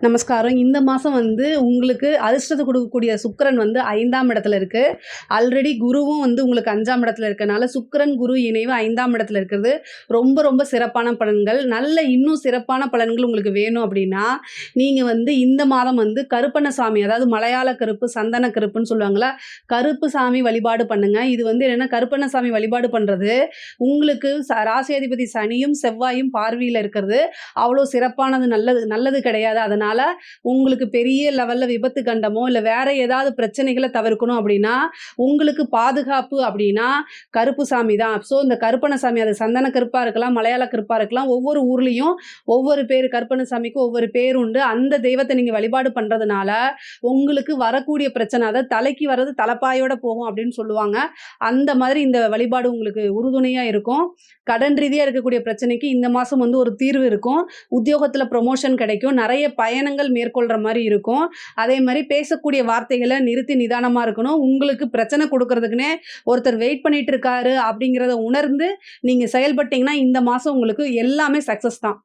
நமஸ்காரம். இந்த மாசம் வந்து உங்களுக்கு அதிர்ஷ்டத்த குடுக்கக்கூடிய சுக்கிரன் வந்து 5ஆம் இடத்துல இருக்கு. ஆல்ரெடி குருவும் வந்து உங்களுக்கு 5ஆம் இடத்துல இருக்கனால, சுக்கிரன், குரு இணைவு 5ஆம் இடத்துல இருக்கிறது ரொம்ப ரொம்ப சிறப்பான பலன்கள். இன்னும் சிறப்பான பலன்கள் உங்களுக்கு வேணும் அப்படின்னா, நீங்க வந்து இந்த மாதம் வந்து கருப்பண்ணசாமி, அதாவது மலையாள கருப்பு, சந்தன கருப்புன்னு சொல்லுவாங்கல்ல, கருப்பு சாமி வழிபாடு பண்ணுங்க. இது வந்து என்னன்னா, கருப்பண்ணசாமி வழிபாடு பண்றது, உங்களுக்கு ராசியாதிபதி சனியும், செவ்வாயும் பார்வையில இருக்கிறது அவ்வளோ சிறப்பானது, நல்லது நல்லது கிடையாது. அதனால உங்களுக்கு பெரிய லெவல்ல விபத்து கண்டமோ, இல்ல வேற ஏதாவது பிரச்சனைகள தவிர்க்கணும் அப்படின்னா, உங்களுக்கு பாதுகாப்பு அப்படின்னா கருப்பு சாமி தான். இந்த கருப்பண்ணசாமி, அது சந்தன கருப்பா இருக்கலாம், மலையாள கருப்பா இருக்கலாம். ஒவ்வொரு ஊர்லயும் ஒவ்வொரு பேரு, கருப்பண்ணசாமிக்கு ஒவ்வொரு பேர் உண்டு. அந்த தெய்வத்த நீங்க வழிபாடு பண்றதுனால, உங்களுக்கு வரக்கூடிய பிரச்சனை, அதாவது தலைக்கு வர்றது தலைப்பாயோட போகும் அப்படின்னு சொல்லுவாங்க. அந்த மாதிரி இந்த வழிபாடு உங்களுக்கு உறுதுணையா இருக்கும். கடன் ரீதியா இருக்கக்கூடிய பிரச்சனைக்கு இந்த மாசம் வந்து ஒரு தீர்வு இருக்கும். உத்தியோகத்துல ப்ரமோஷன் கிடைக்கும். நெறைய பயணங்கள் மேற்கொள்ற மாரி இருக்கும். அதே மாரி பேசக்கூடிய வார்த்தைகள நிறுத்தி நிதானமா இருக்கணும். உங்களுக்கு பிரச்சனை குடுக்கறதுக்குன்னே ஒருத்தர் வெயிட் பண்ணிட்டு இருக்காரு அப்படிங்கிறத உணர்ந்து நீங்க செயல்பட்டீங்கன்னா, இந்த மாசம் உங்களுக்கு எல்லாமே சக்சஸ் தான்.